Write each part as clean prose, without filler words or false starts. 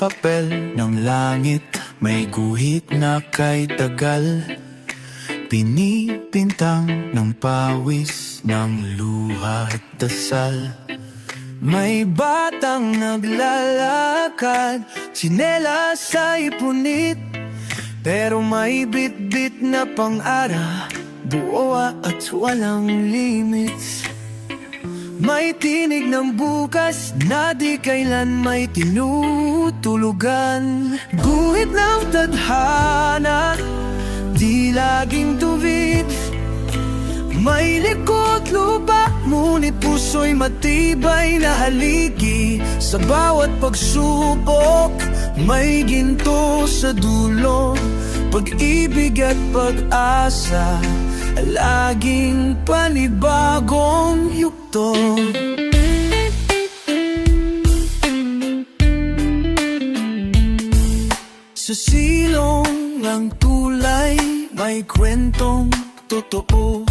papel ng langit, may guhit na kay tagal. Pinipintang ng pawis, ng luha at dasal. May batang naglalakad, tsinelas ay punit, pero may bit-bit na pang-ara, buo at walang limits. May tinig ng bukas na di kailan may tinutulugan. Guhit ng tadhana, di laging tuwid. May likod lupa, ngunit puso'y matibay na haligi. Sa bawat pagsubok, may ginto sa dulo. Pag-ibig at pag-asa, laging panibagong yugto. Sa silong ng tulay, may kwentong totoo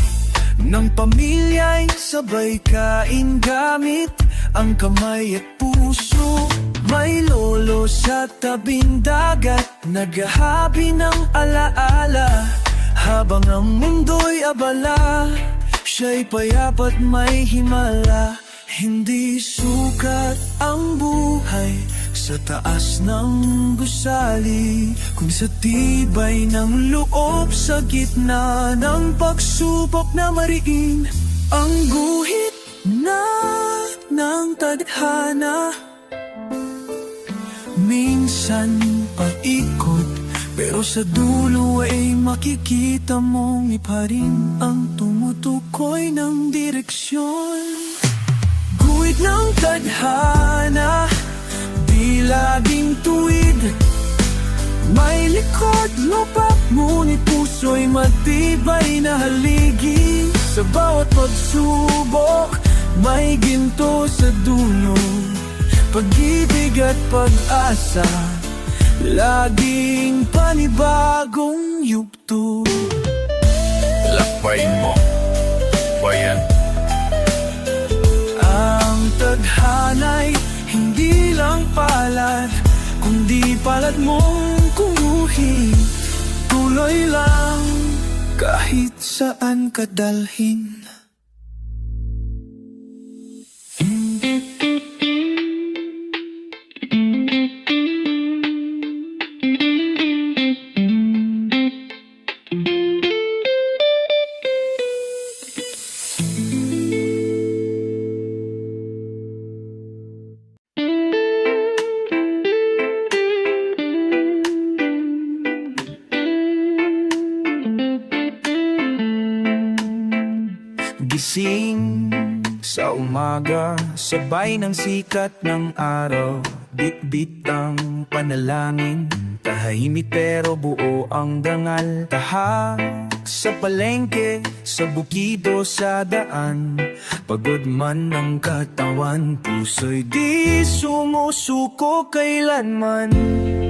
ng pamilya'y sabay kain gamit ang kamay at puso. May lolo sa tabing dagat, naghahabi ng alaala. Habang ang mundo'y abala, siya'y payapat may himala. Hindi sukat ang buhay sa taas ng gusali, kung sa tibay ng loob sa gitna ng pagsubok na mariin. Ang guhit na ng tadhana, minsan paikot, pero sa dulo ay makikita mong iba rin ang tumutukoy ng direksyon. Guhit ng tadhana, di laging tuwid. May likod lupa, ngunit puso'y matibay na haligi. Sa bawat pagsubok, may ginto sa dulo. Pag-ibig at pag-asa, laging panibagong yugto. Lakbayin mo, bayan. Ang tadhana'y hindi lang palad, kundi palad mong kumuhin. Tuloy lang kahit saan ka dalhin. Gising sa umaga, sabay ng sikat ng araw. Bit-bit ang panalangin, tahimik pero buo ang dangal. Tahak sa palengke, sa bukido, sa daan. Pagod man ang katawan, puso'y di sumusuko kailanman.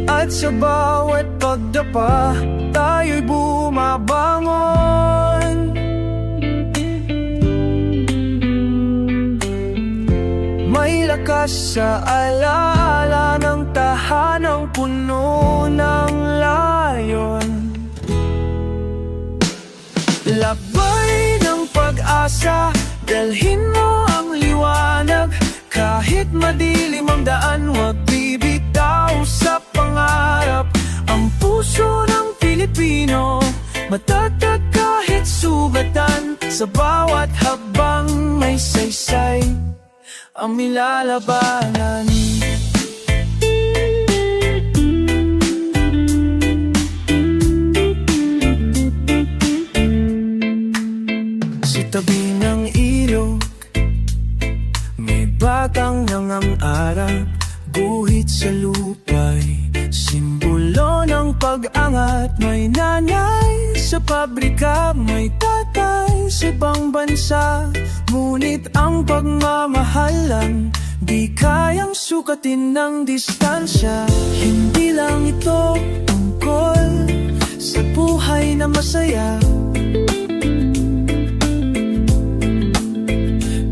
At sa bawat pagdapa, tayo'y bumabangon. May lakas sa alaala ng tahanang puno ng layon. Lakbay ng pag-asa, dalhin mo ang liwanag. Kahit madilim ang daan, huwag bibitaw sa pangarap. Ang puso ng Pilipino, matatag kahit sugatan. Sa bawat habang may saysay ang nilalabanan. Sa tabi ng ilog, may batang nangangarap. Guhit sa lupa'y simbolo ng pag-angat. May nanay sa pabrika, may tatay sa ibang bansa. Ngunit ang pagmamahalan, di kayang sukatin ng distansya. Hindi lang ito tungkol sa buhay na masaya,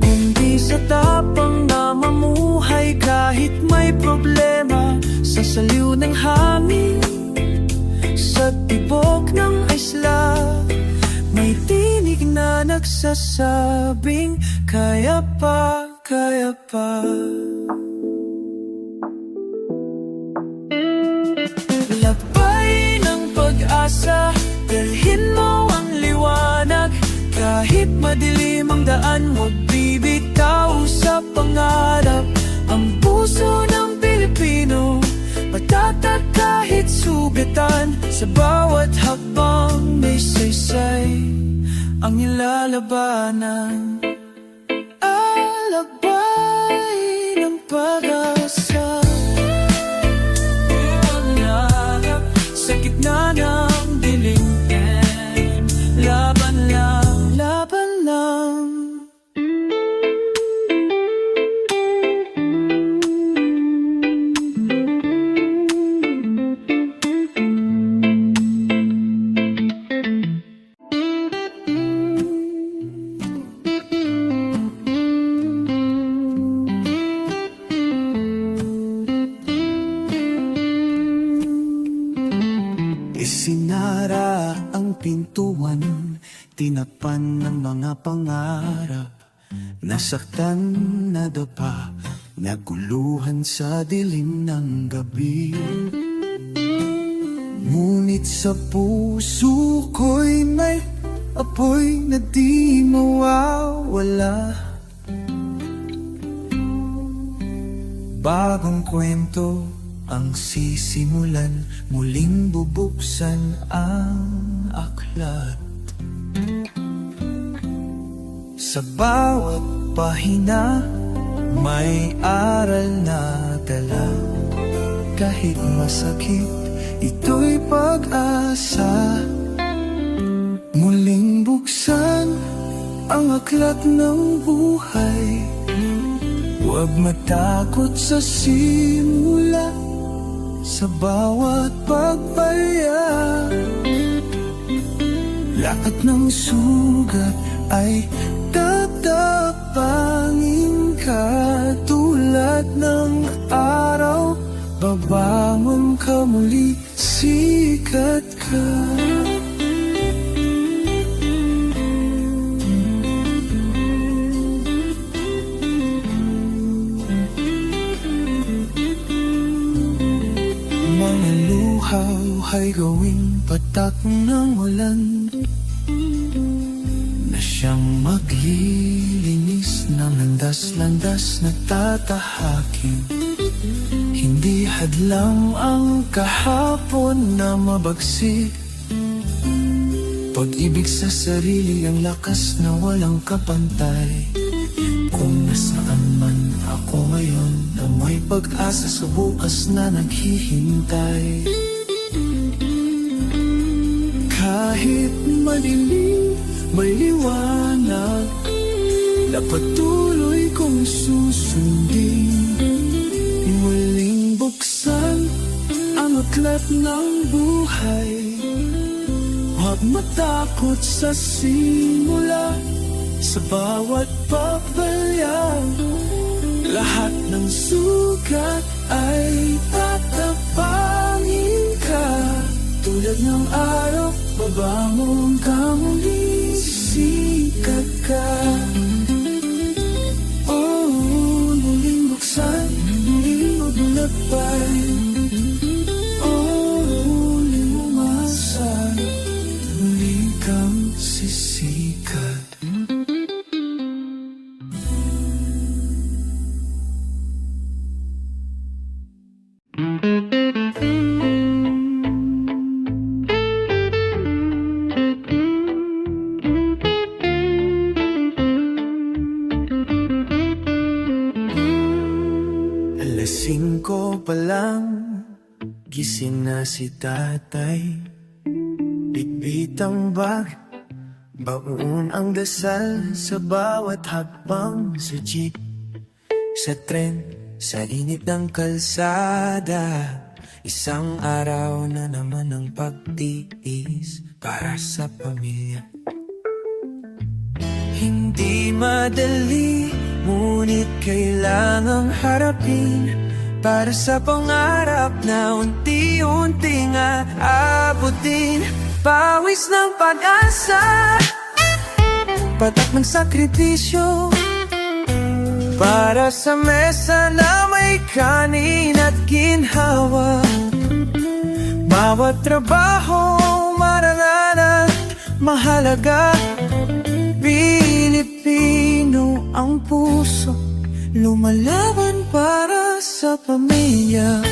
kundi sa tapang na mamuhay kahit may problema. Sa ng hangin sa tibok ng isla. May tinig na nagsasabing kaya pa, kaya pa. Labay ng pag-asa, dalhin mo ang liwanag. Kahit madilim ang daan, huwag bibitaw sa pangarap. Ang puso ng Pilipino, matatag kahit sugatan. Sa bawat hakbang may saysay ang nilalabanan. Alabay ng pag-asa, pangarap sa gitna ng dilim. Laban lang, laban lang. Isinara ang pintuan, tinapan ng mga pangarap. Nasaktan, nadapa, naguluhan sa dilim ng gabi. Ngunit sa puso ko'y may apoy na di mawawala. Bagong kwento ang sisimulan, muling bubuksan ang aklat. Sa bawat pahina, may aral na dala. Kahit masakit, ito'y pag-asa. Muling buksan ang aklat ng buhay. Huwag matakot sa simula, sa bawat pagpalya. Lahat ng sugat ay tatapangin ka. Tulad ng araw, babangon ka muli, sikat ka. Mga luhaw ay gawing patak ng ulan na siyang maglilinis ng landas-landas na tatahakin. Hindi hadlang ang kahapon na mabagsik. Pag-ibig sa sarili ang lakas na walang kapantay. Kung nasaan man ako ngayon, na may pag-asa sa bukas na naghihintay. Kahit madilim, may liwanag na patuloy kong susundin. Muling buksan ang aklat ng buhay. Huwag matakot sa simula, sa bawat pagpalya. Lahat ng sugat ay tatapangin ka. Tulad ng araw, babangon ka muli, sikat ka. Oh, muling buksan, muling maglakbay. Oh, muling umasa, muli kang sisikat. Alas 5 pa lang, gising na si tatay. Bitbit ang bag, baon ang dasal sa bawat hakbang. Sa jeep, sa tren, sa init ng kalsada. Isang araw na naman ang pagtiis para sa pamilya. Hindi madali, ngunit kailangang harapin. para sa pangarap na unti-unting aabutin. Pawis ng pag-asa, patak ng sakripisyo, para sa mesa na may kanin at ginhawa. Bawat trabaho marangal at mahalaga. Pilipino ang puso, lumalaban para sa pamilya.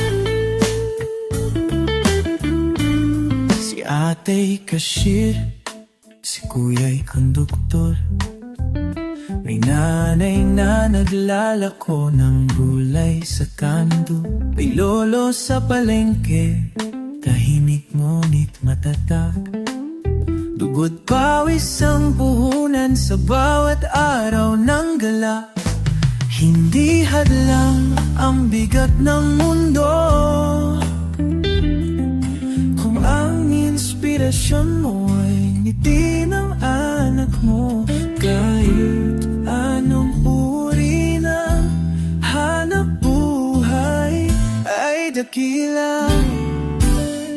Si atay cashier, si kuya'y konduktor, may nanay na naglalako ng gulay sa kando, may lolo sa palengke, tahimik ngunit matatag. Dugo't pawis ang puhunan sa bawat araw ng gala. Hindi hadlang ang bigat ng mundo kung ang inspirasyon mo ay ngiti ng anak mo. Kahit anong uri ng hanap buhay ay dakila,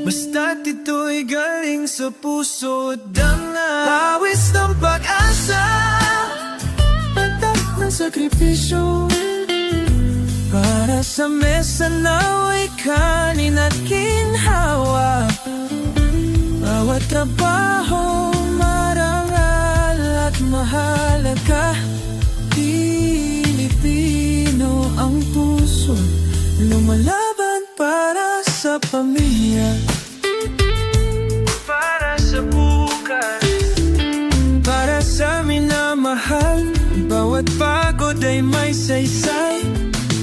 basta't ito'y galing sa puso at danga. Pawis ng pag-asa, patak ng sakripisyo, para sa mesa na may kanin at ginhawa. Bawat trabaho marangal at mahalaga. Pilipino ang puso, lumalaban para sa pamilya, para sa bukas, para sa minamahal. Bawat pagod ay may saysay,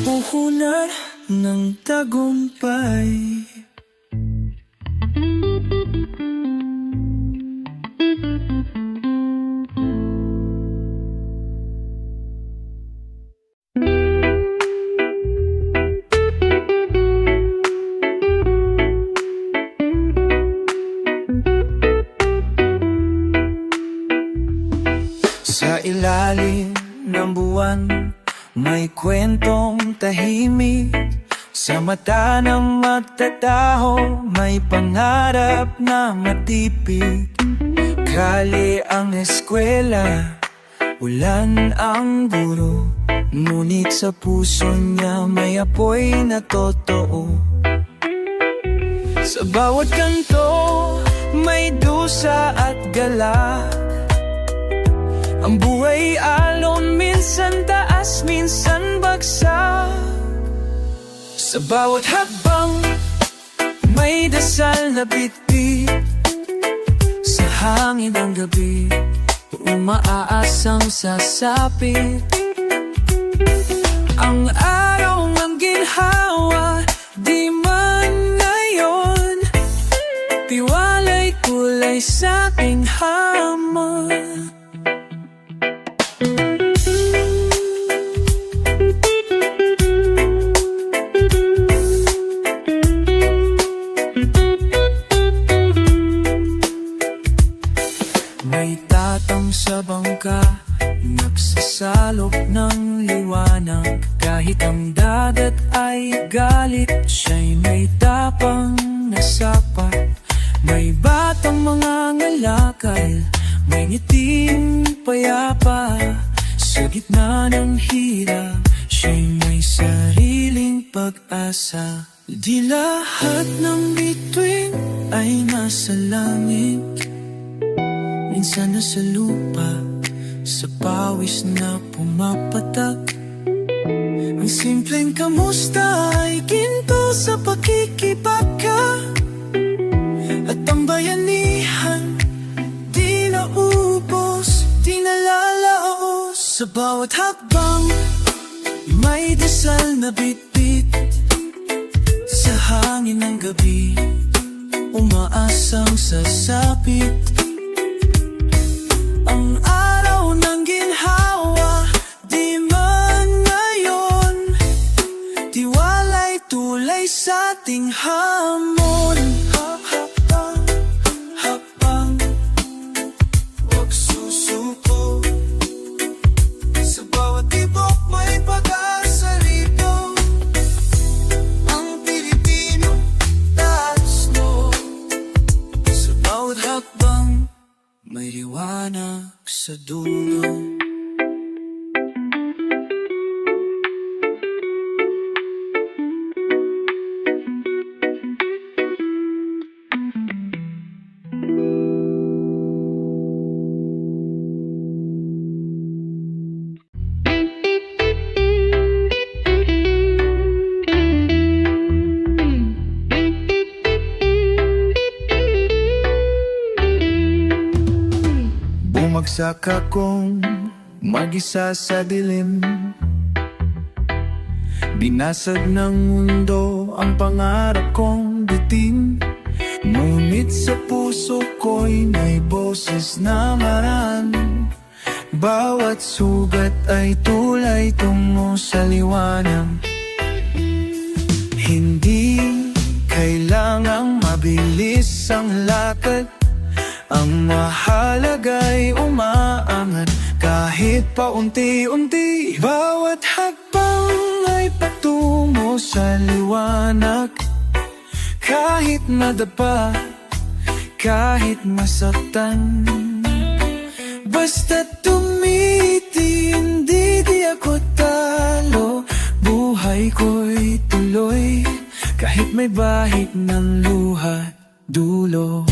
puhunan ng tagumpay. Sa ilalim ng buwan, may kwentong tahimik. Sa mata ng magtataho, may pangarap na matipid. Kali ang eskwela, ulan ang guro, ngunit sa puso niya may apoy na totoo. Sa bawat kanto, may dusa at galak. Ang buhay alon, minsan taas, minsan bagsak. Sa bawat hakbang, may dasal na bitbit. Sa hangin ng gabi, umaaasang sasapit. Ang araw ng ginhawa, di man ngayon, tiwala'y kulay sa aking hamon. May tatang sa bangka, nagsasalop ng liwanag. Kahit ang dagat ay galit, siya'y may tapang nasapat. May batang mga ngalakal, may ngiting payapa. Sa gitna ng hirap, siya'y may sariling pag-asa. Di lahat ng bituin ay nasa langit, minsan nasa lupa, sa pawis na pumapatak. Ang simpleng kamusta ay ginto sa pakikibaka. At ang bayanihan, di naubos, di nalalaos. Sa bawat hakbang, may dasal na bitbit. Sa hangin ng gabi, umaasang sasapit. Ang araw ng ginhawa, di man ngayon, tiwala'y tulay sa ating hamon. Hakbang, hakbang, huwag susuko. Sa bawat tibok may pag-asa rito. sa dulo. Bumagsak akong mag-isa sa dilim. Binasag ng mundo ang pangarap kong bitin. Ngunit sa puso ko'y may boses na maran. Bawat sugat ay tulay tungo sa liwanag. Hindi kailangang mabilis ang lakad. Ang mahalaga'y umaangat kahit paunti-unti. Bawat hakbang ay patungo sa liwanag. Kahit madapa, kahit masaktan, basta tumitindi, di ako talo. Buhay ko'y tuloy, kahit may bahid ng luha dulo.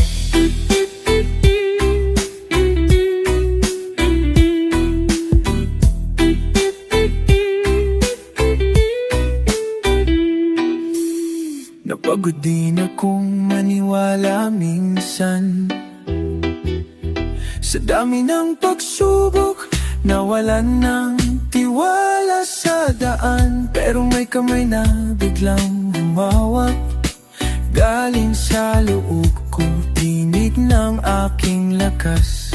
Napagod din akong maniwala minsan. Sa dami ng pagsubok, nawalan ng tiwala sa daan. Pero may kamay na biglang humawak galing sa loob ko, tinig ng aking lakas.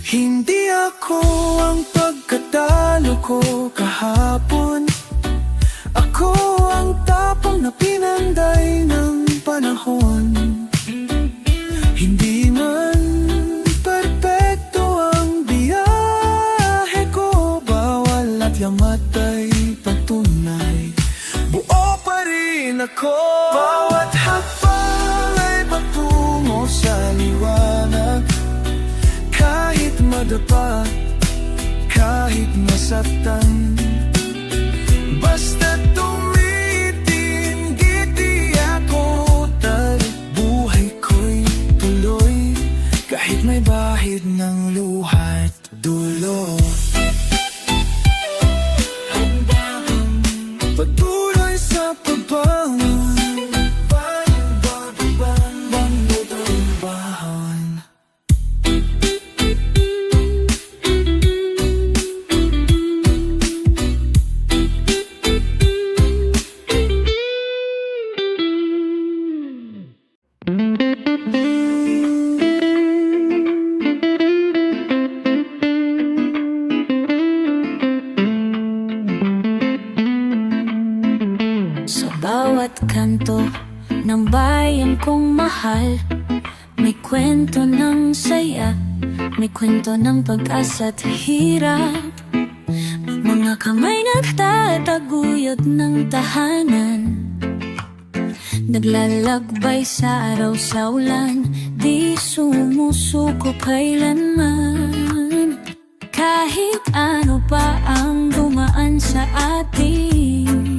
Hindi ako ang pagkatalo ko kahapon. Ako ang tapang na pinanday ng panahon. Hindi man perpekto ang biyahe ko, bawal at yamat ay patunay. Buo pa rin ako. Bawat hakbang ay patungo sa liwanag. Kahit madapa, kahit masaktan, basta tumitindi, di ako tal. Buhay ko'y tuloy, kahit may bahid ng luha't dulo. Patuloy sa pagbangon, bahon. Sa bawat kanto ng bayan kong mahal, may kwento ng saya, may kwento ng pag-asa at hirap. Mga kamay nagtataguyod ng tahanan, naglalakbay sa araw sa ulan, di sumusuko kailanman. Kahit ano pa ang dumaan sa atin,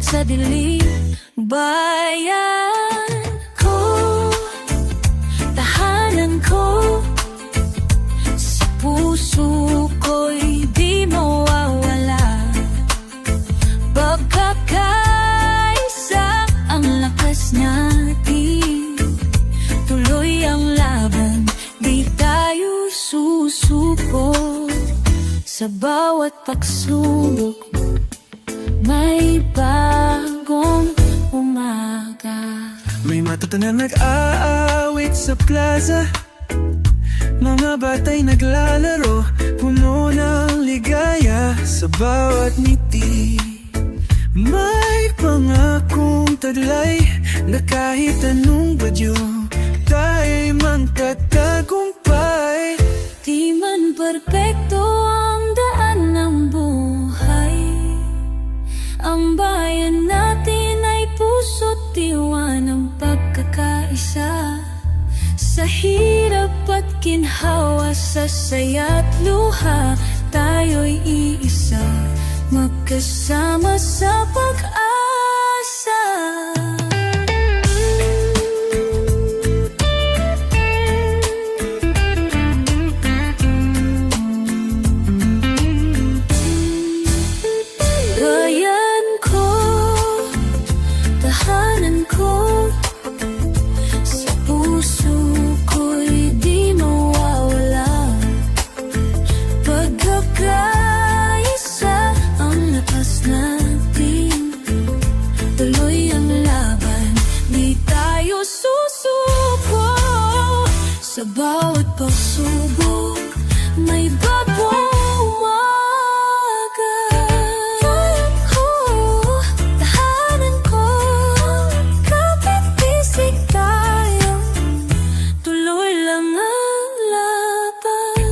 sa dilim. Bayan ko, tahanan ko, sa puso ko'y di mawawala. Pagkakaisa ang lakas natin, tuloy ang laban, di tayo susuko. Sa bawat pagsubok, may bagong umaga. May mata na nag-aawit sa plaza, mga batay naglalaro, puno ng ligaya sa bawat ngiti. May pangakong taglay na kahit anong badyo, tayo'y magtatagumpay. Di man perpekto ang daan na Sa hirap at ginhawa, sa saya't luha, tayo'y iisa, magkasama sa pag-asa. Bayan ko, tahanan ko, sa puso ko'y di mawawala. Pagkakaisa ang lakas natin, tuloy ang laban, di tayo susuko. Sa bawat pagsubok, may bagong umaga. Bayan ko, tahanan ko, kapit-bisig tayo, tuloy lang ang laban.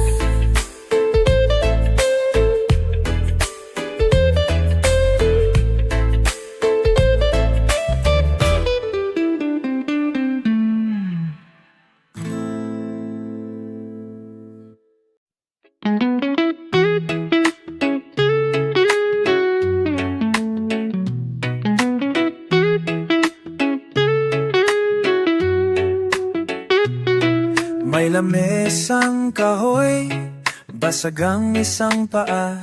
May lamesang kahoy, basag ang isang paa.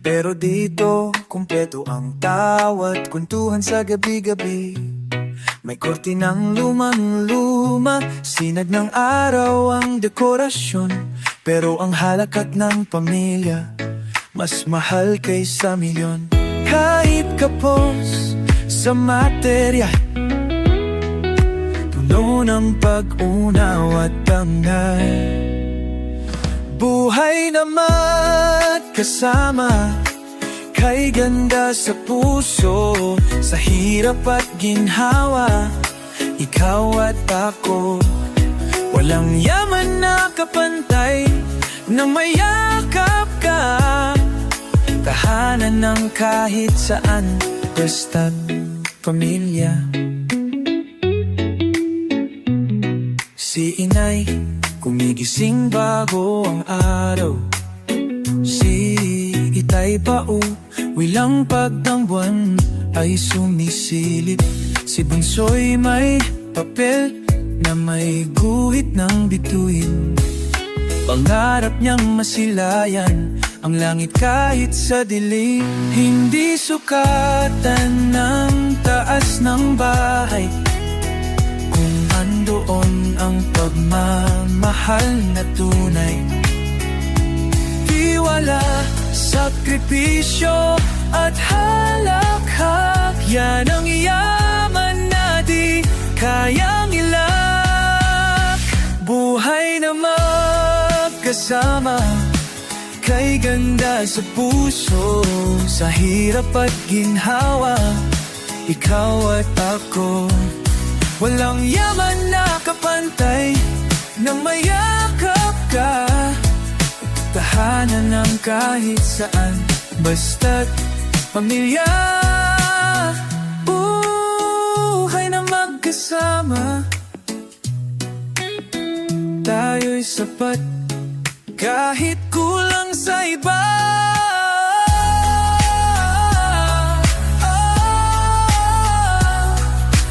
Pero dito, kumpleto ang tawat kwentuhan sa gabi-gabi. May kortinang lumang-luma, sinag ng araw ang dekorasyon. Pero ang halakat ng pamilya, mas mahal kaysa milyon. Kahit kapos sa materya, puno ng pag-unaw at dangal. Buhay na magkasama, kay ganda sa puso, sa hirap at ginhawa, ikaw at ako. Walang yaman na kapantay, na mayakap ka, tahanan ng kahit saan, basta't pamilya. Si inay, kumigising bago ang araw. Si itay pauwi lang pag ng buwan ay sumisilip. Si bunso'y may papel na may guhit ng bituin. Pangarap niyang masilayan ang langit kahit sa dilim. Hindi sukatan ng taas ng bahay kung andoon ang pagmamahal na tunay. Tiwala, sakripisyo at halakhak, yan ang yaman na di kayang ilak. Buhay na magkasama, kay ganda sa puso, sa hirap at ginhawa, ikaw at ako. Walang yaman na kapantay, nang mayakap ka, tahanan ng kahit saan, basta't pamilya. Buhay na magkasama, tayo'y sapat, kahit kulang sa iba.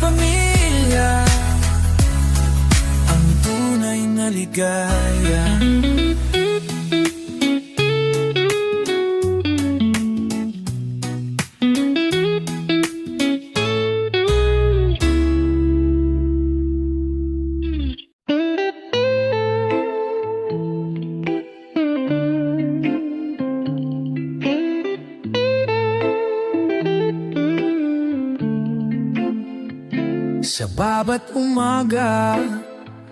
Pamilya, ang tunay na ligaya. Sa babat umaga,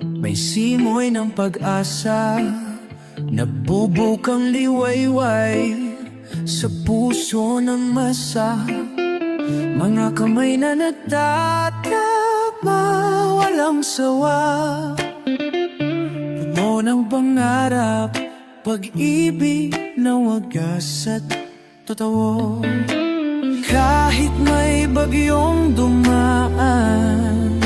may simoy ng pag-asa, nabubukang liwayway sa puso ng masa. Mga kamay na nagtatama, walang sawa, puno ng pangarap, pag-ibig na wagas at totoo. Kahit may bagyong dumaan,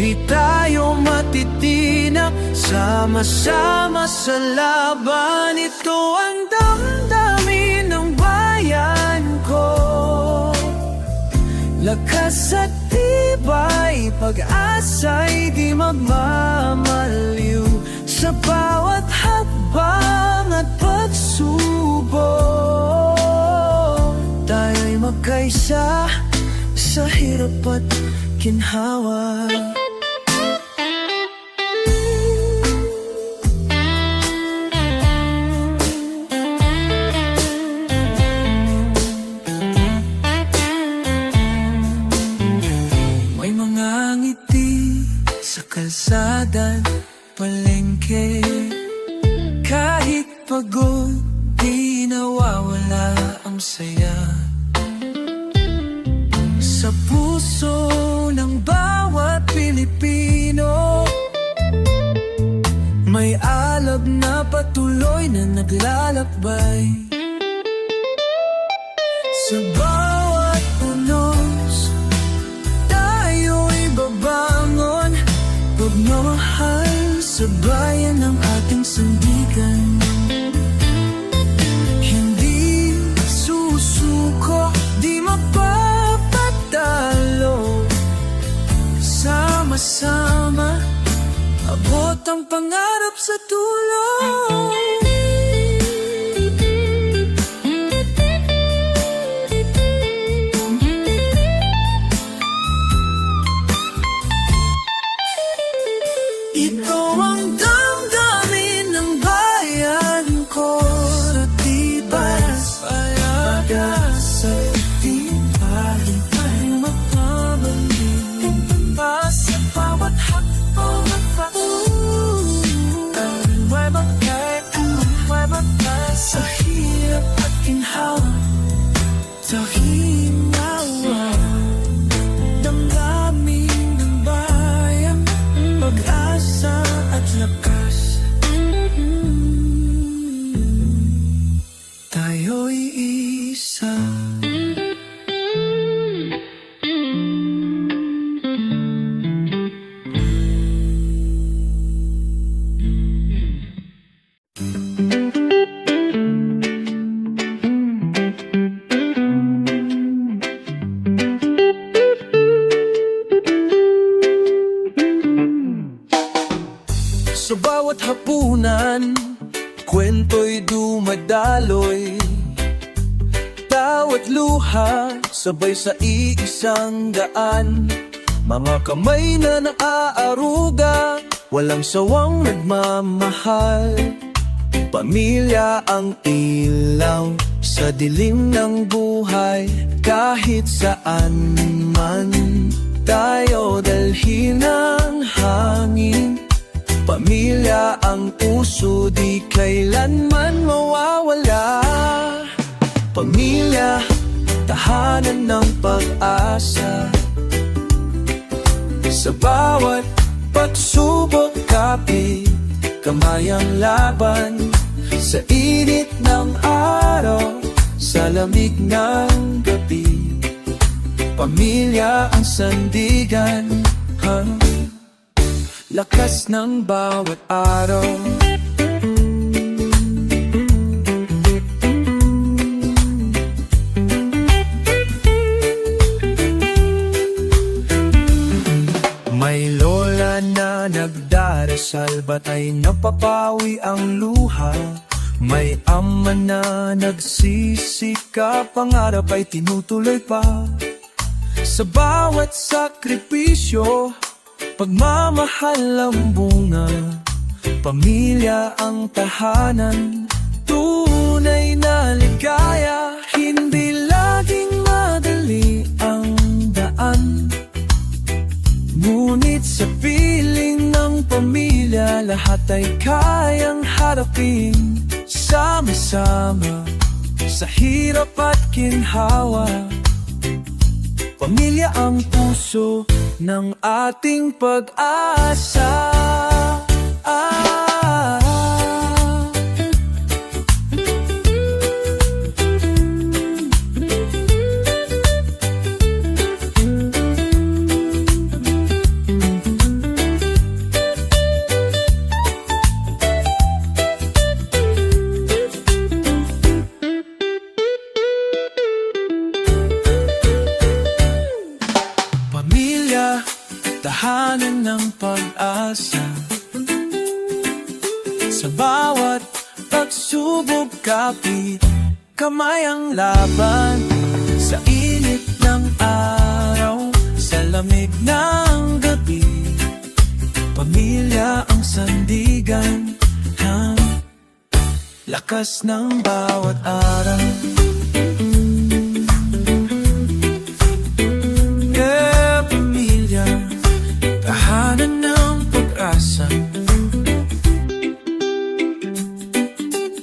Di tayo matitinag, sama-sama sa laban. Ito ang damdamin ng bayan ko. Lakas at tibay, pag-asa'y di magmamaliw. Sa bawat hakbang at pagsubok, tayo'y magkaisa sa hirap at ginhawa. May mga ngiti sa kalsada, palengke. Kahit pagod, di nawawala ang saya. Sa puso ng bawat Pilipino, may alab na patuloy na naglalakbay. Sa bawat unos, tayo'y babangon. Pagmamahal sa bayan ng ating sandigan. Hindi susuko, di mapapatalo. Sama-sama, abot ang pangarap sa dulo. Ito ang damdamin ng bayan ko. Sa tibay, pag-asa, tibay, tayo magpabalik. Sa bawat hakbang at tayo'y magkay sa hirap at ginhawa. Sa hinawa, damdamin ng bayan, pag-asa at lakas. Tayo'y isa. Sa bawat hapunan, kwento'y dumadaloy. Tawat luha, sabay sa iisang daan. Mga kamay na naaaruga, walang sawang nagmamahal. Pamilya ang ilaw sa dilim ng buhay. Kahit saan man tayo dalhin ng hangin. Pamilya ang puso, di kailanman mawawala. Pamilya, tahanan ng pag-asa. Sa bawat pagsubok, kapit kamay ang laban. Sa init ng araw, sa lamig ng gabi, pamilya ang sandigan. Lakas ng bawat araw. May lola na nagdarasal, ba't ay napapawi ang luha? May ama na nagsisikap, pangarap ay tinutuloy pa. Sa bawat sakripisyo, pagmamahal ang bunga. Pamilya ang tahanan, tunay na ligaya. Hindi laging madali ang daan, ngunit sa piling ng pamilya, lahat ay kayang harapin. Sama-sama sa hirap at ginhawa. Pamilya ang puso ng ating pag-asa. magkapit, kamay ang laban sa init ng araw, sa lamig ng gabi. Pamilya ang sandigan ng lakas ng bawat araw. Pamilya, tahanan ng pag-asa.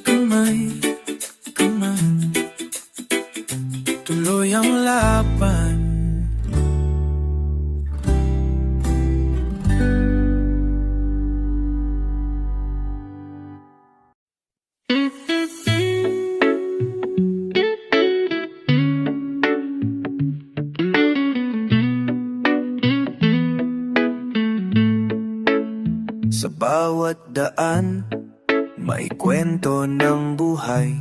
Kamay, kamay, tuloy ang laban. Sa bawat daan, may kwento ng buhay.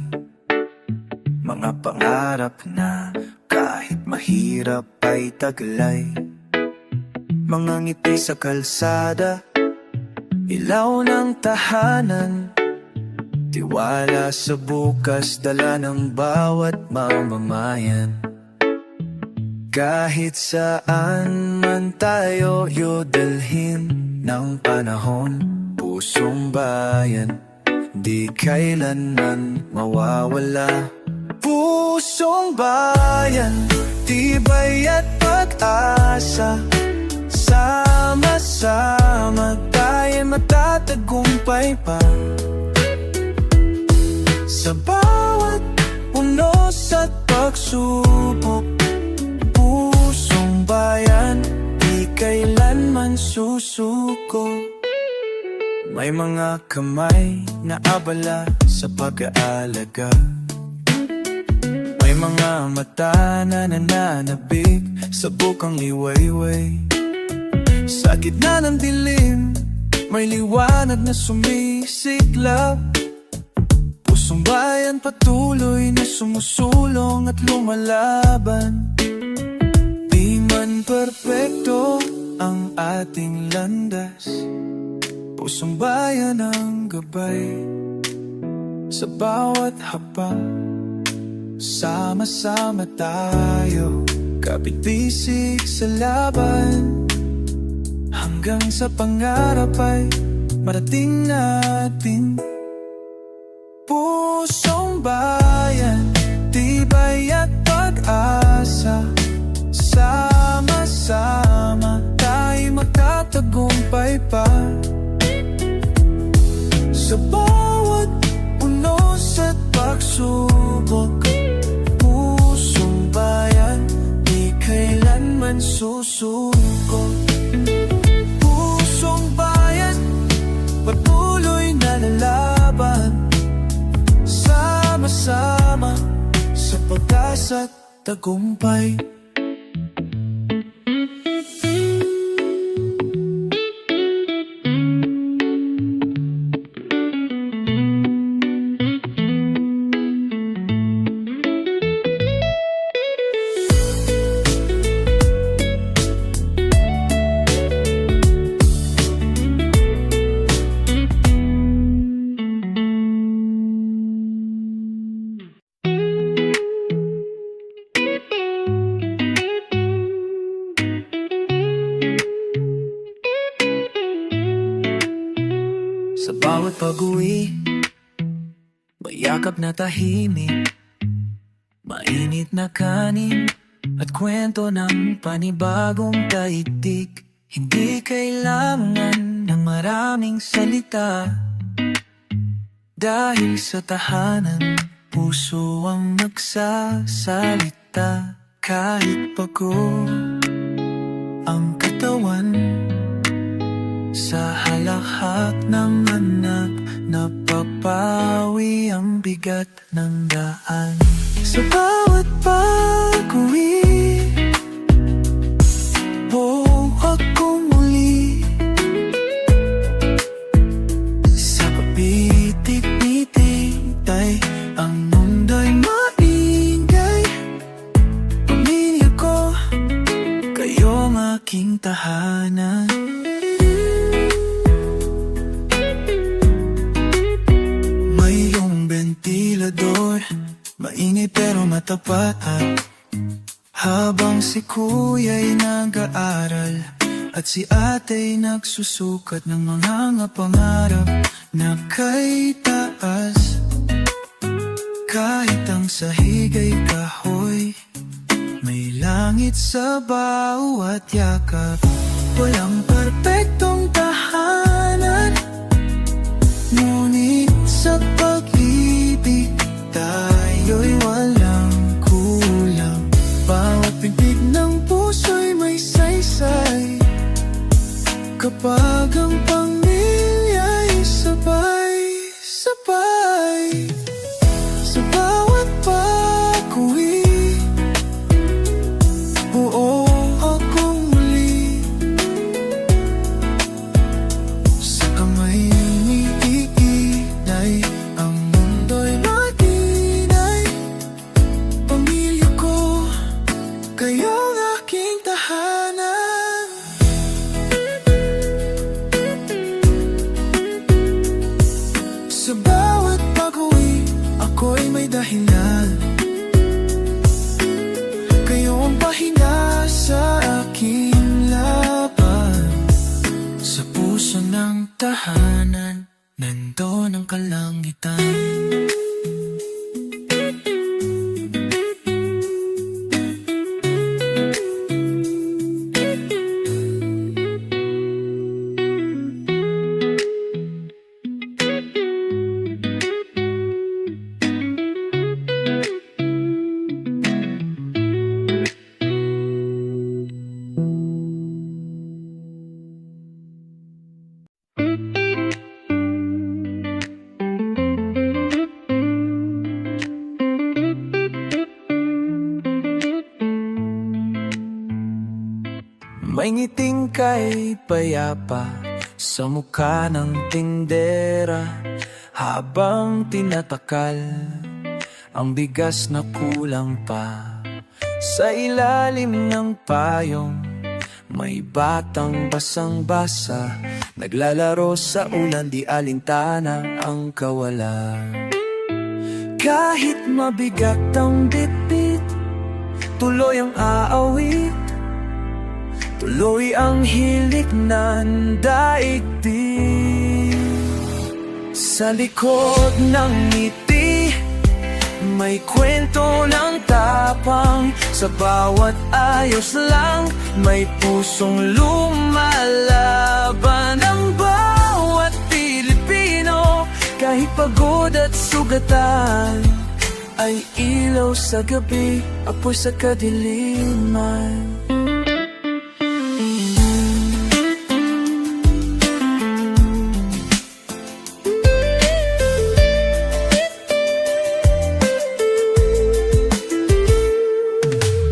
Mga pangarap na kahit mahirap ay taglay. Mga ngiti sa kalsada, ilaw ng tahanan. Tiwala sa bukas, dala ng bawat mamamayan. Kahit saan man tayo dalhin ng panahon, pusong bayan, di kailanman mawawala. Pusong bayan, tibay at pag-asa. Sama-sama tayo matatagumpay pa. Sa bawat unos at pagsubok, pusong bayan, di kailanman susuko. May mga kamay na abala sa pag-aalaga. May mga mata na nananabik sa bukang liwayway. Sa gitna ng dilim, may liwanag na sumisiklab. Pusong bayan patuloy na sumusulong at lumalaban. Di man perpekto ang ating landas, pusong bayan ang gabay. Sa bawat hakbang, sama-sama tayo, kapit-bisig sa laban. Hanggang sa pangarap ay marating natin. Pusong bayan, tibay at pag-asa. Sama-sama tayo magtatagumpay pa. Sa bawat unos at pagsubok, pusong bayan, di kailanman susuko. Pusong bayan, patuloy na lalaban. Sama-sama sa pag-asa at tagumpay. Sa bawat pag-uwi, may yakap na tahimik, mainit na kanin at kwento ng panibagong daigdig. Hindi kailangan ng maraming salita, dahil sa tahanan, puso ang nagsasalita. Kahit pagod ang katawan, sa halakhak ng anak, napapawi ang bigat ng daan. Sa bawat pag-uwi, akong muli sa papitik-pitik, ang mundo'y maingay. Pamilya ko, kayong aking tahanan. katapatan. Habang si kuya'y nag-aaral at si ate'y nagsusukat ng mga pangarap na kay taas. Kahit ang sahig ay kahoy, may langit sa bawat yakap. Walang perpektong tahanan, ngunit sa pag-ibig tayo'y walang kulang. Bawat pintig ng puso'y may saysay, kapag ang pamilya'y sabay-sabay. Sa bawat pag-uwi, buo akong muli. Sa kamay ni Iinay, ang mundo'y maginay. Pamilya ko, kayong aking tahanan. Sa bawat pag-uwi, ako'y may dahilan. Kayo ang pahinga sa aking laban. Sa puso ng tahanan, nandun ang kalangitan. May ngiting kay payapa sa mukha ng tindera, habang tinatakal ang bigas na kulang pa. Sa ilalim ng payong may batang basang-basa, naglalaro sa ulan, di alintana ang kawalan. Kahit mabigat ang bitbit, tuloy ang aawit, tuloy ang hilik ng daigdig. Sa likod ng ngiti, may kwento ng tapang. Sa bawat ayos lang, may pusong lumalaban. Ang bawat Pilipino, kahit pagod at sugatan, ay ilaw sa gabi, apoy sa kadiliman.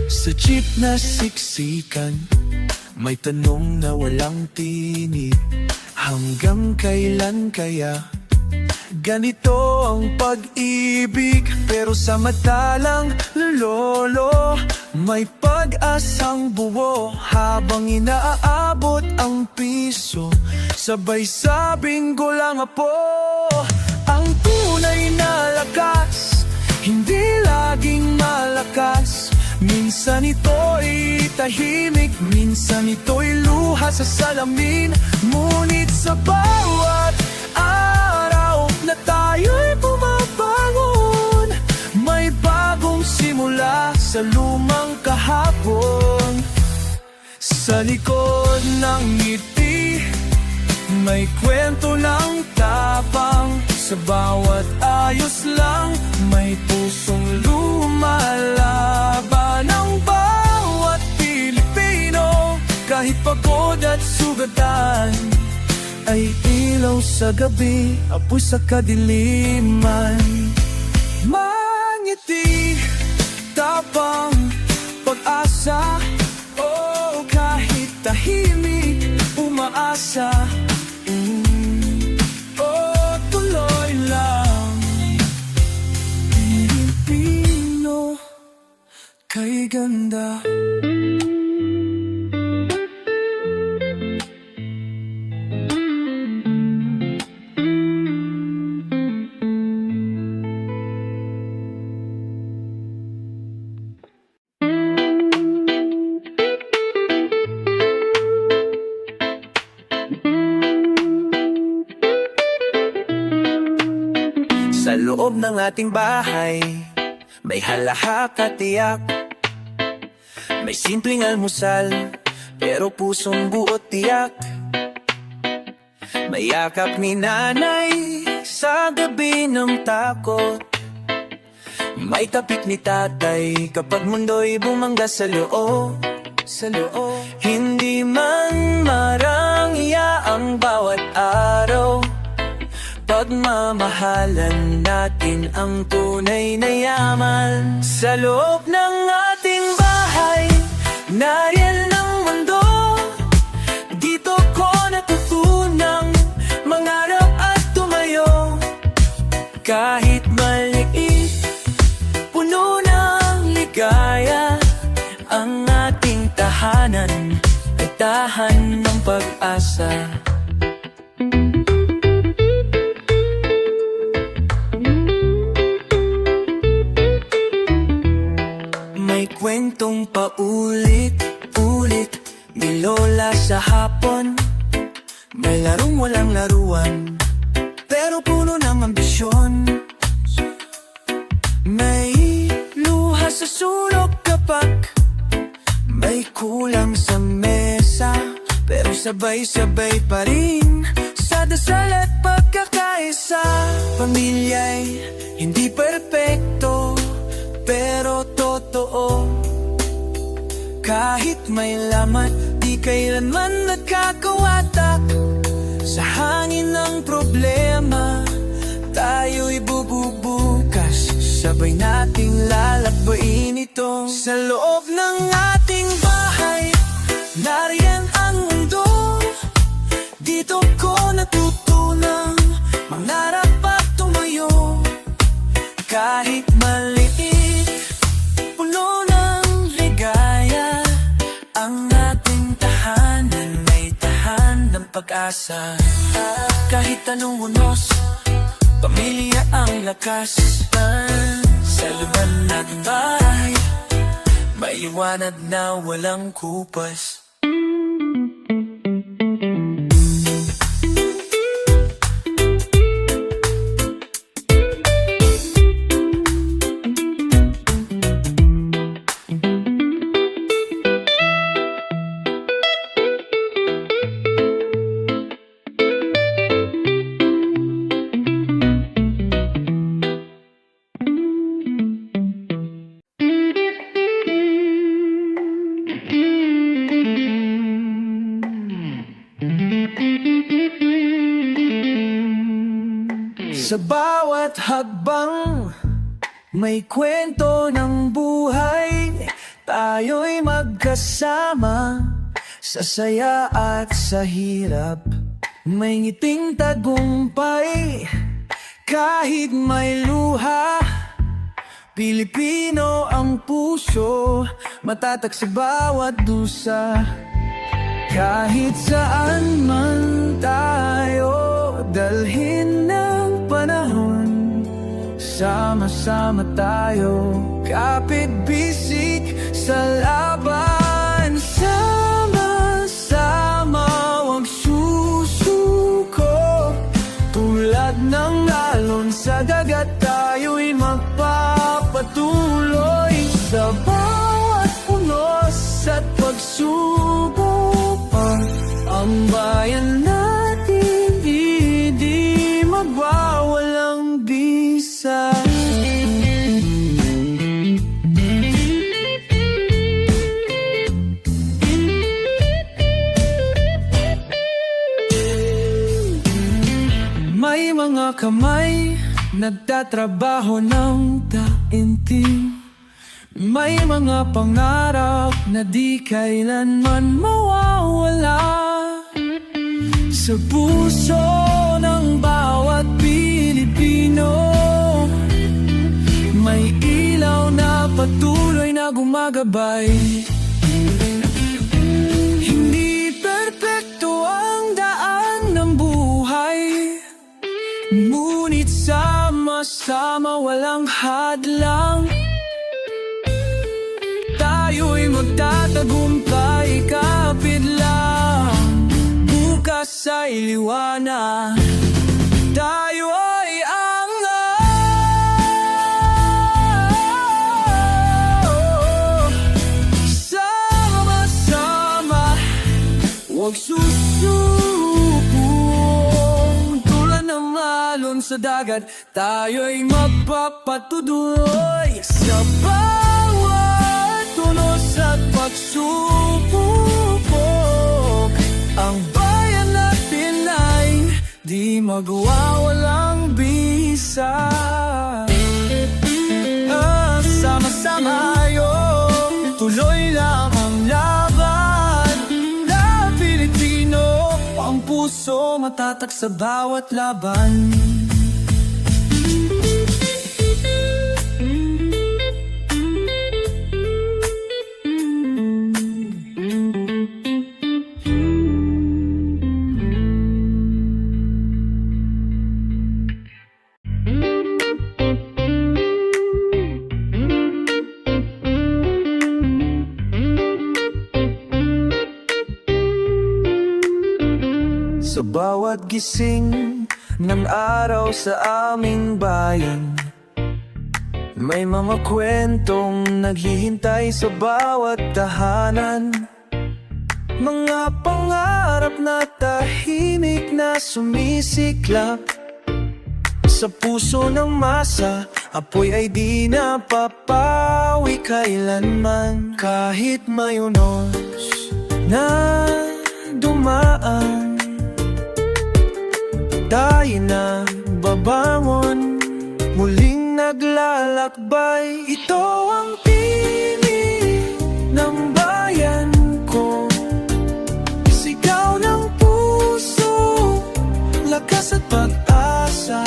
Sa jeep na siksikan, may tanong na walang tinig. Hanggang kailan kaya ganito ang pag-ibig? Pero sa matalang lolo, may pag-asang buo. Habang inaaabot ang piso, sabay sabing gulang apo. Ang tunay na lakas, hindi laging malakas. Minsan ito'y tahimik, minsan ito'y luha sa salamin. Ngunit sa bawat araw na tayo'y bumabangon, may bagong simula sa lumang kahapon. Sa likod ng ngiti, may kwento ng tapang. Sa bawat ayos lang, may pusong lumalaban. Ang bawat Pilipino, kahit pagod at sugatan, ay ilaw sa gabi, apoy sa kadiliman. Mangiti, tapang, pag-asa, oh, kahit tahimik, umaasa. Oh, tuloy lang, Pilipino, kay ganda. Sa loob ng ating bahay, may halahak at tiyak. May simpleng almusal, pero pusong buot tiyak. May yakap ni nanay sa gabi ng takot. May tapik ni tatay kapag mundo'y bumangga sa loob. Hindi man marangya ang bawat araw, pagmamahalan natin ang tunay na yaman. Sa loob ng ating bahay, nariyan ang mundo. Dito ko natutunang mangarap at tumayo. Kahit maliit, puno ng ligaya, ang ating tahanan ay tahan ng pag-asa. May kwentong paulit-ulit, may lola sa hapon. May larong walang laruan, pero puno ng ambisyon. May luha sa sulok kapag may kulang sa mesa, pero sabay-sabay pa rin sa dasal at pagkakaisa. Pamilya'y hindi perpekto, pero totoo. Kahit may lamat, di kailanman nagkakawatak. Sa hangin ng problema, tayo'y bububukas. Sabay nating lalakbayin ito. Sa loob ng ating bahay, nariyan ang mundo. Dito ko natutunang mangarap at tumayo. Kahit maliit, puno ng ligaya, ang ating tahanan ay tahan ng pag-asa. Kahit anong unos, pamilya ang lakas. Sa luban ng bahay, may liwanag na walang kupas. Sa bawat hakbang, may kwento ng buhay. Tayo'y magkasama sa saya at sa hirap. May ngiting tagumpay kahit may luha. Pilipino ang puso, matatag sa bawat dusa. Kahit saan man tayo dalhin ng panahon, sama-sama tayo, kapit-bisik sa laban. Sama-sama wag susuko, tulad ng alon sa dagat, tayo'y magpapatuloy. Sa bawat unos at pagsubok, ang bayan natin di magwawalang bisa. May mga kamay nagtatrabaho ng daigdig. May mga pangarap na di kailanman mawawala. Sa puso ng bawat Pilipino, may ilaw na patuloy na gumagabay. Hindi perpekto ang daan ng buhay, ngunit sama-sama walang hadlang. Tayo'y magtatagumpay, kapit lang, bukas ay liwanag. Tayo ay angat. sa dagat, tayo'y magpapatuloy sa bawat tulos at pagsubok. Ang bayan natin ay di magwawalang bisa. Sama-sama tayo, tuloy lang ang laban na Pilipino. Ang puso matatag sa bawat laban. Sa bawat gising ng araw sa aming bayan, may mga kwentong naghihintay sa bawat tahanan. Mga pangarap na tahimik na sumisiklap sa puso ng masa. Apoy ay di napapawi kailanman. Kahit may unos na dumaan, tayo na babangon, muling naglalakbay. Ito ang tinig ng bayan ko, sigaw ng puso, lakas at pag-asa.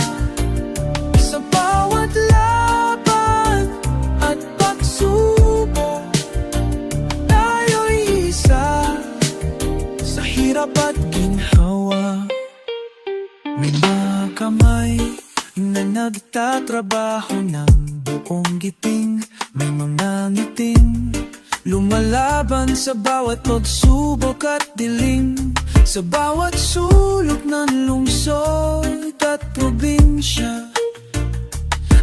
Sa bawat laban at pagsubok, tayo'y isa sa hirap at ginhawa. May mga kamay na nagtatrabaho ng buong giting. May mga ngiting lumalaban sa bawat pagsubok at dilim. Sa bawat sulok ng lungsod at probinsya,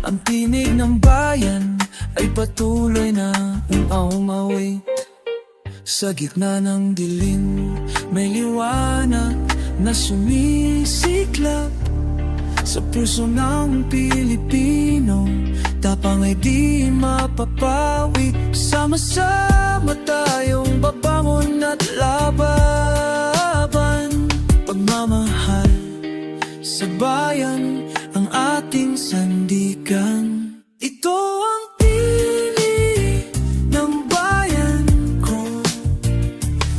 ang tinig ng bayan ay patuloy na umawit. Sa gitna ng dilim, may liwanag na sumisiklap sa puso ng Pilipino. Tapang ay di mapapawi. Sama-sama tayong babangon at laban. Pagmamahal sa bayan ang ating sandigan. Ito ang tinig ng bayan ko,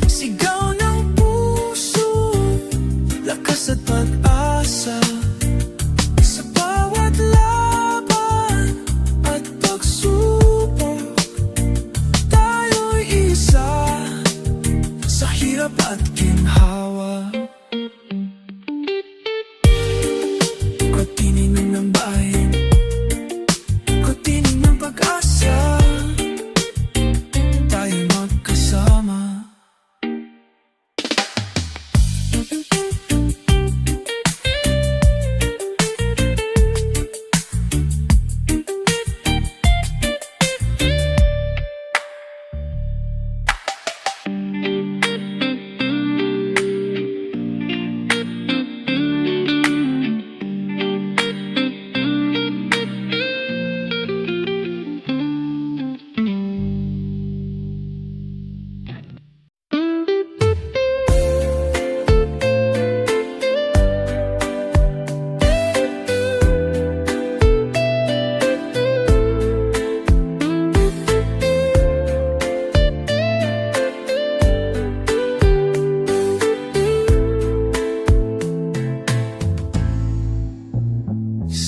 sigaw ng puso, lakas at pag-asa. Sa bawat laban at pagsubok, tayo'y isa sa hirap at ginhawa. Katinig ng bayan, katinig ng pag-asa, tayo'y magkasama.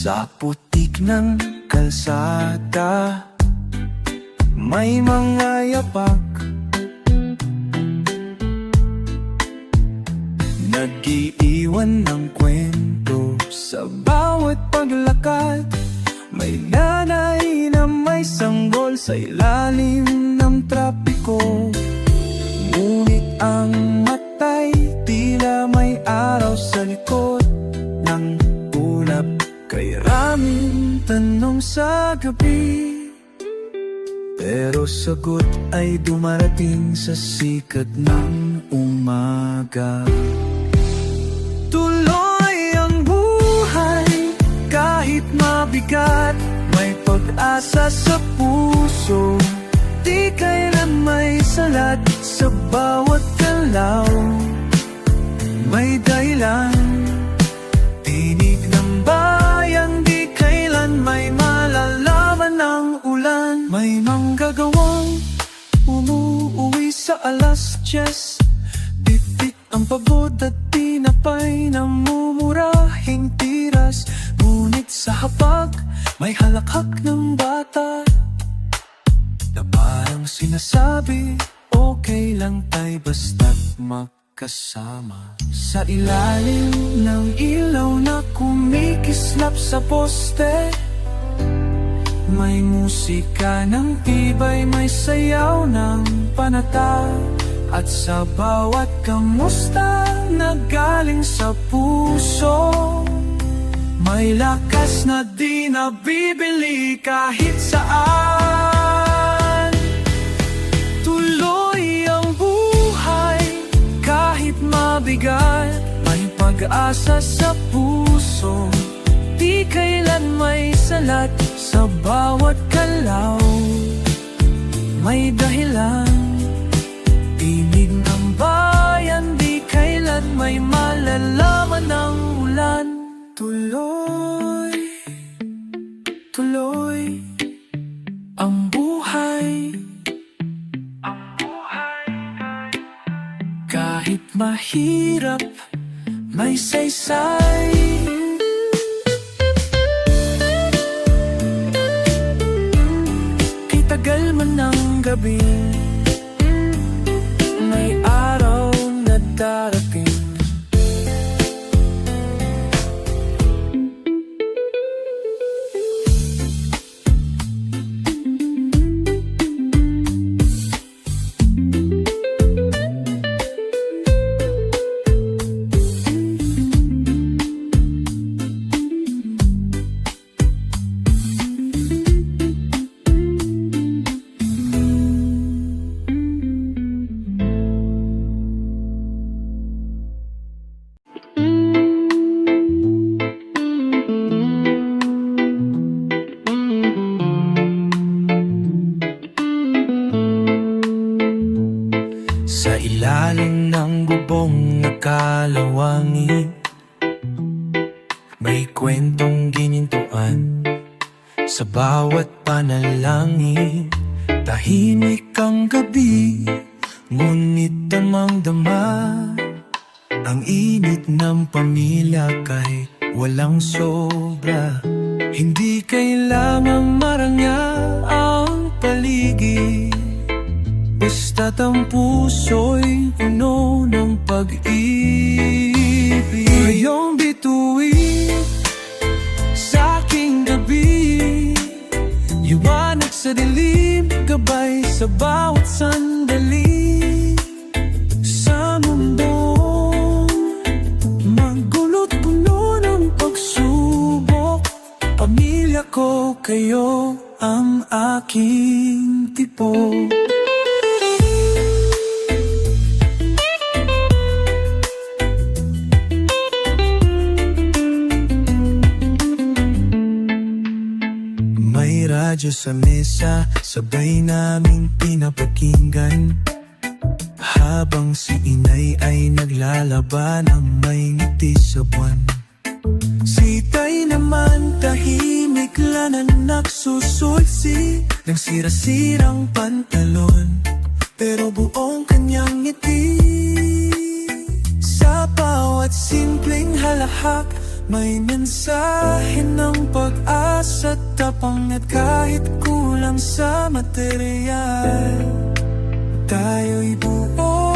Sa putik ng kalsada, may mga yapak, nag-iiwan ng kwento sa bawat paglakad. May nanay na may sanggol sa ilalim ng trapiko, ngunit ang matay tila may araw sa likod ng ulap. Kay raming tanong sa gabi, pero sagot ay dumarating sa sikat ng umaga. Tuloy ang buhay mabigat, may pag-asa sa puso. Di kailan may salat sa bawat galaw. May dahilan, tinig ng bayan. Di kailan may malalaman ng ulan. May manggagawang umuuwi sa alas 10. Bitbit ang pagod at tinapay na mumurahing tiras. Ngunit sa hapag, may halakhak ng bata na parang sinasabi, okay lang tayo basta't magkasama. Sa ilalim ng ilaw na kumikislap sa poste, may musika ng tibay, may sayaw ng panata. At sa bawat kamusta na galing sa puso, may lakas na di nabibili kahit saan. Tuloy ang buhay kahit mabigat, may pag-asa sa puso. Di kailan may salat sa bawat galaw. May dahilan, tinig ng bayan. Di kailan may malalaman ng ulan. Tuloy, tuloy ang buhay. Kahit mahirap, may saysay. Kay tagal man ng gabi, may araw na darating. Sa ilalim ng bubong na kalawangin, may kwentong ginintuan. Sa bawat panalangin, tahimik ang gabi, ngunit damang-dama ang init ng pamilya kahit walang sobra. Hindi kailangang marangyang ang paligid, basta't ang puso'y puno ng pag-ibig. Ngayong bituin sa aking gabi, liwanag sa dilim, gabay sa bawat sandali. Sa mundong magulot puno ng pagsubok, pamilya ko, kayo ang aking tipo. May radyo sa mesa, sabay naming pinapakinggan, habang si inay ay naglalaba ng may ngiti sa buwan. Si tay naman tahimik lang na nagsusulsi ng sira-sirang pantalon, pero buong kanyang ngiti. Sa bawat simpleng halahak, may mensahe ng pag-asa, tapang at kahit kulang sa material, tayo'y buo.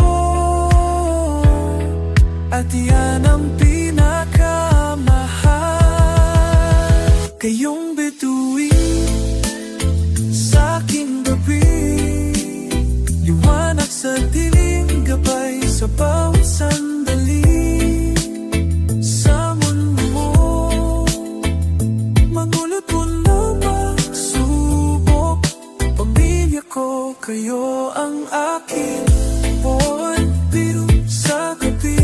At yan ang pinakamahal. Kayong bituin sa aking gabi, liwanag sa dilim, gabay sa bawat sandali. Sa mundo mo, magulot mo na magsubok, pamilya ko, kayo ang akin. Pero sa gabi,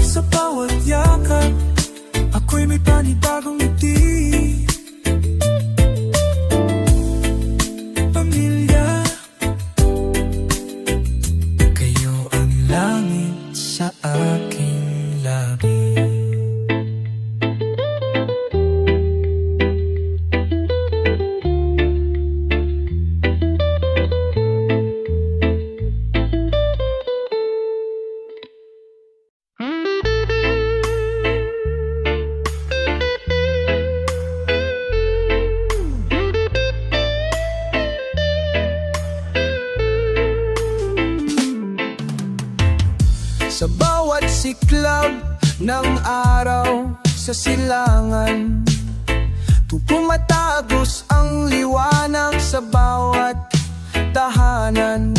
sa bawat yakap, ako'y may panibagong ngiti. ng araw sa silangan. Pumatagos ang liwanag sa bawat tahanan.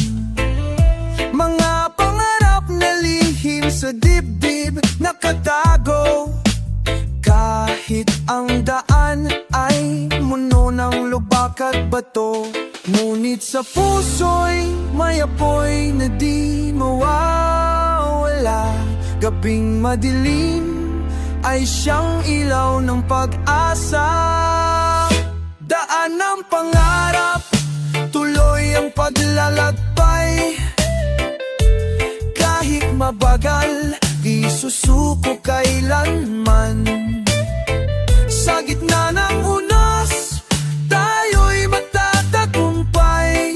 Mga pangarap na lihim sa dibdib nakatago. Kahit ang daan ay muno ng lubak at bato, ngunit sa puso'y may apoy na di mawawala. Gabing madilim ay siyang ilaw ng pag-asa. Daan ng pangarap, tuloy ang paglalakbay. Kahit mabagal, di susuko kailanman. Sa gitna ng unos, tayo'y matatagumpay.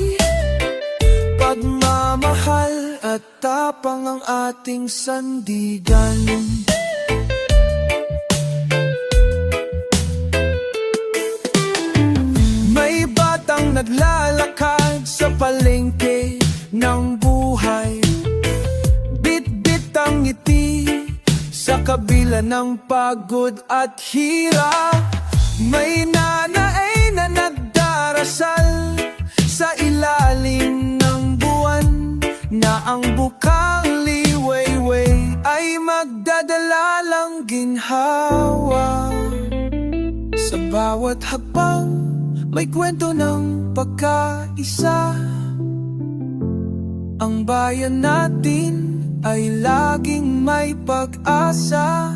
Pagmamahal at tapang ang ating sandigan. May batang naglalakad sa palengke ng buhay. Bit-bit ang ngiti sa kabila ng pagod at hirap. May nanay na nagdarasal sa ilalim ng buwan, na ang bukang liwayway ay magdadala lang ginhawa. Sa bawat hakbang may kwento ng pagkaisa. Ang bayan natin ay laging may pag-asa.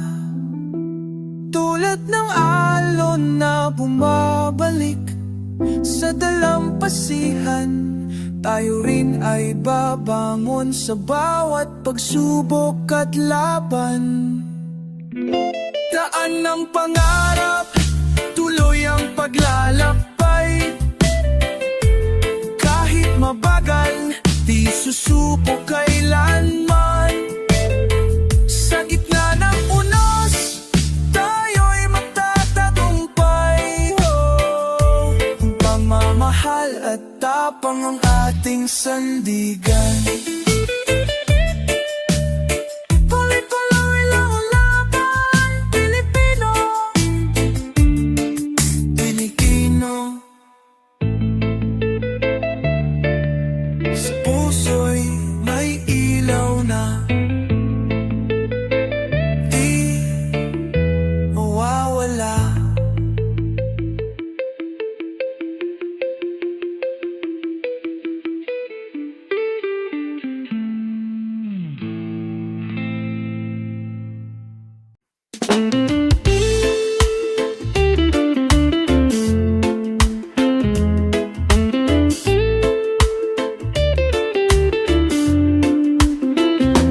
Tulad ng alon na bumabalik sa dalampasihan, tayo rin ay babangon sa bawat pagsubok at laban. Daan ng pangarap, tuloy ang paglalakbay. Kahit mabagal, di susuko kailanman. Sa gitna ng unos, tayo'y matatagumpay. Ang pagmamahal at tapang ang ating sandigan. Tuloy-tuloy lang ang laban, Pilipino. Pilipino. Sa puso'y may ilaw na di mawawala.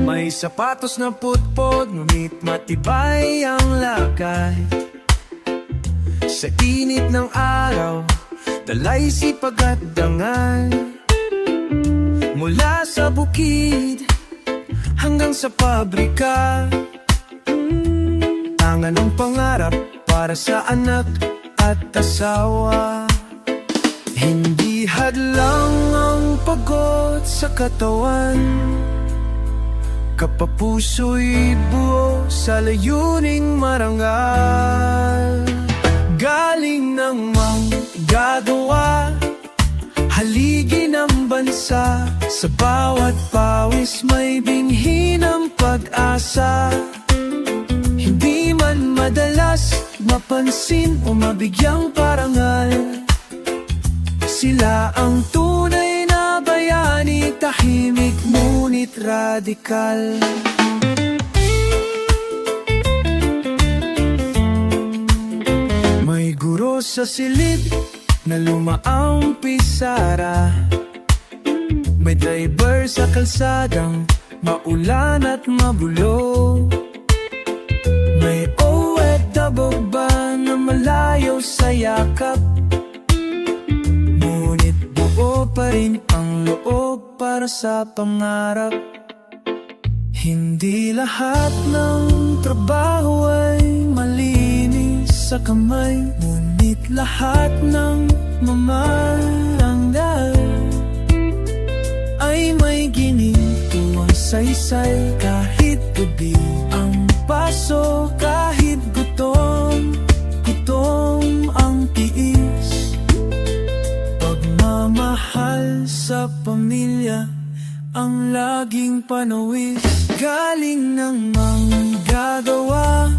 May sapatos na putpod, ngunit matibay ang lakay. Sa init ng araw, dalay sipag at dangal. Mula sa bukid hanggang sa pabrika, tangan ng pangarap para sa anak at asawa. Hindi hadlang ang pagod sa katawan, kapapuso'y buo sa layuning marangal. Galing ng manggagawa, haligi ng bansa. Sa bawat pawis may binhi ng pag-asa. Hindi man madalas mapansin o mabigyang parangal, sila ang tunay na bayani, tahimik ngunit radikal. May guro sa silid na lumaang pisara. May driver sa kalsadang maulan at mabulo. May OFW ba na malayo sa yakap, ngunit buo pa rin ang loob para sa pangarap. Hindi lahat ng trabaho ay malinis sa kamay, ngunit lahat ng mamaranggal ay may ginituang saysay. Kahit gabi ang paso puso kahit gutom, gutom ang tiis. Pagmamahal sa pamilya ang laging panawis. Galing ng manggagawa,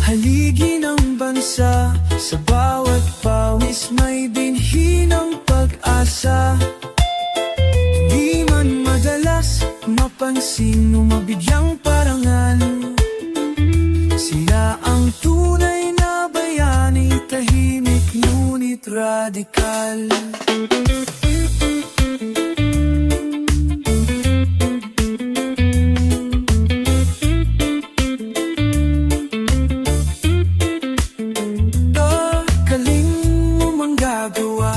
haligi ng bansa. Sa bawat pawis may binhi ng pag-asa. Di man madalas mapansin o mabigyang parangal, sila ang tunay na bayani, tahimik ngunit radikal. Galing mo manggagawa,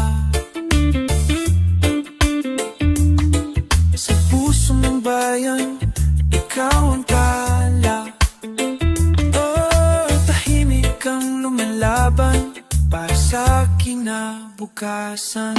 sa puso ng bayan, ikaw ang kala. Tahimik kang lumalaban para sa kinabukasan.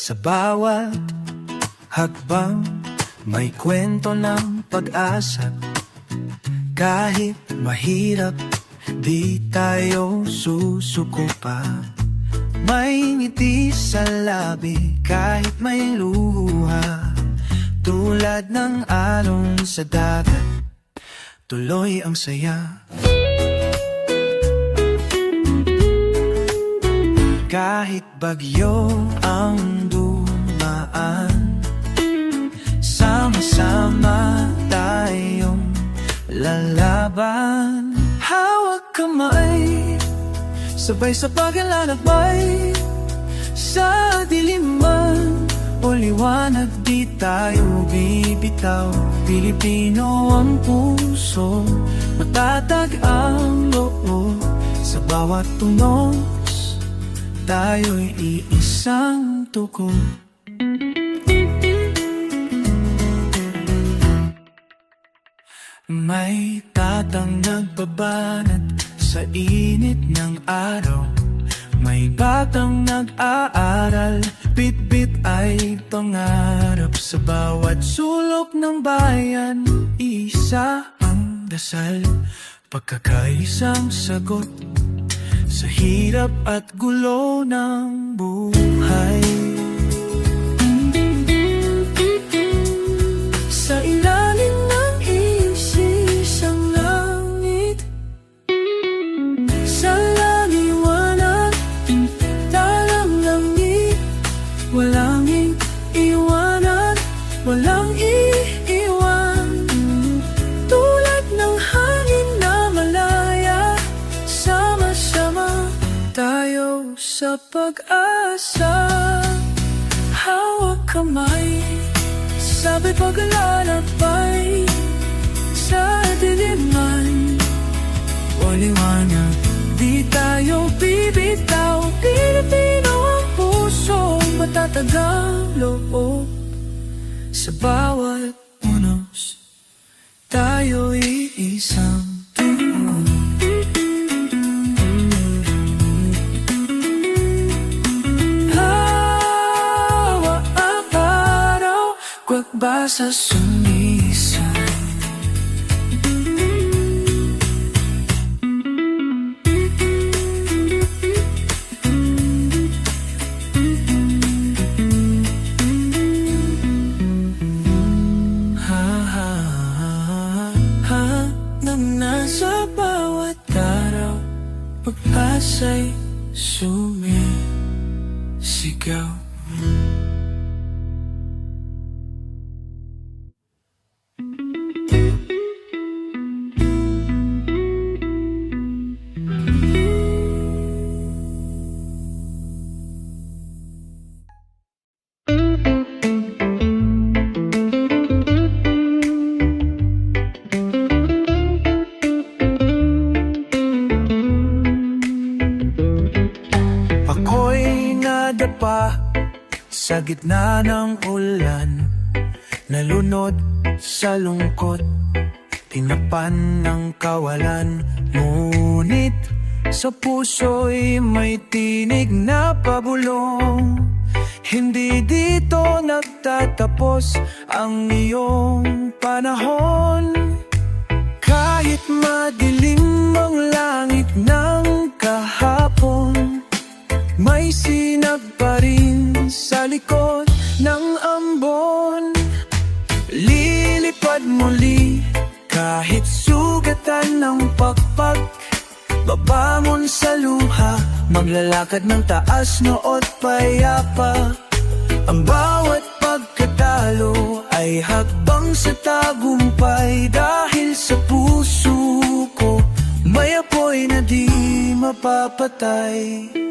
Sa bawat hakbang may kwento ng pag-asa. Kahit mahirap, di tayo susuko pa. May ngiti sa labi kahit may luha. Tulad ng alon sa dagat, tuloy ang saya. Kahit bagyo ang dumaan, sama-sama tayong lalaban. Hawak kamay, sabay sa paglalakbay. Sa dilim man o liwanag, di tayo bibitaw. Pilipino ang puso, matatag ang loob. Sa bawat tunog, tayo'y iisang tuko. May tatang nagbabanat sa init ng araw. May batang nag-aaral, bit-bit ay pangarap. Sa bawat sulok ng bayan, isa ang dasal. Pagkakaisang sagot sa hirap at gulo ng buhay. Sa ilalim ng isisang langit, sa langiwanag, dalang langit, walang iiwanan, walang iiwan. Tulad ng hangin na malaya, sama-sama tayo sa pag-asa. Hawak kamay, sabay paglalakbay. Sa diliman o liwanag, di tayo bibitaw. Pilipino ang puso, matatag ang loob. Sa bawat unos, tayo'y isang tunog. Basa sumisan, nang nasa bawat araw, pag-asa'y sumisigaw. lupa sa gitna ng ulan, nalunod sa lungkot, tinapan ng kawalan. Ngunit sa puso'y may tinig na pabulong. Hindi dito nagtatapos ang iyong panahon. Kahit madilim ang langit ng kahapon, may sinag pa rin sa likod ng ambon. Lilipad muli kahit sugatan ng pakpak, babangon sa luha, maglalakad ng taas noot payapa. Ang bawat pagkatalo ay hakbang sa tagumpay. Dahil sa puso ko may apoy na di mapapatay.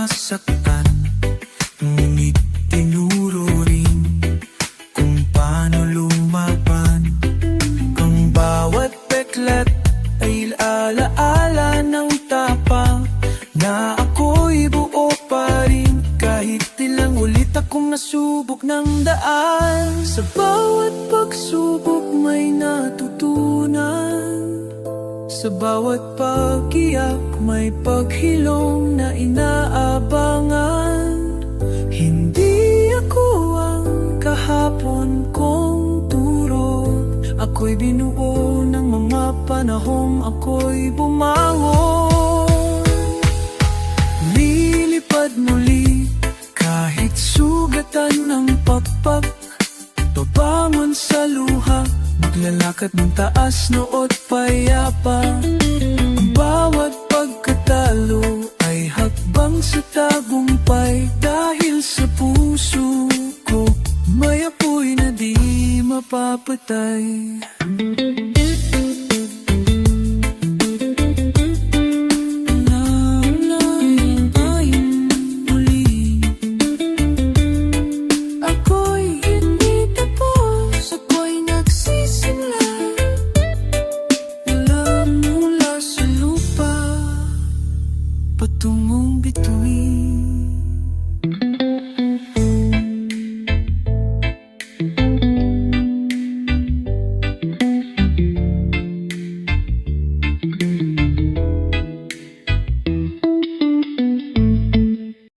Masaktan, ngunit tinuro rin kung paano lumaban. Ang bawat peklat ay alaala ng tapang na ako'y buo pa rin. Kahit ilang ulit akong nasubok ng daan, sa bawat pagsubok may natutunan. Sa bawat pag-iyak may paghilom na inaabangan. Hindi ako ang kahapon kong turo, ako'y binuo ng mga panahong ako'y bumangon. Lilipad muli kahit sugatan ng pakpak, babangon sa luha, maglalakad ng taas noot payapa. Ang bawat pagkatalo ay hakbang sa tagumpay. Dahil sa puso ko may apoy na di mapapatay. Patungong bituin.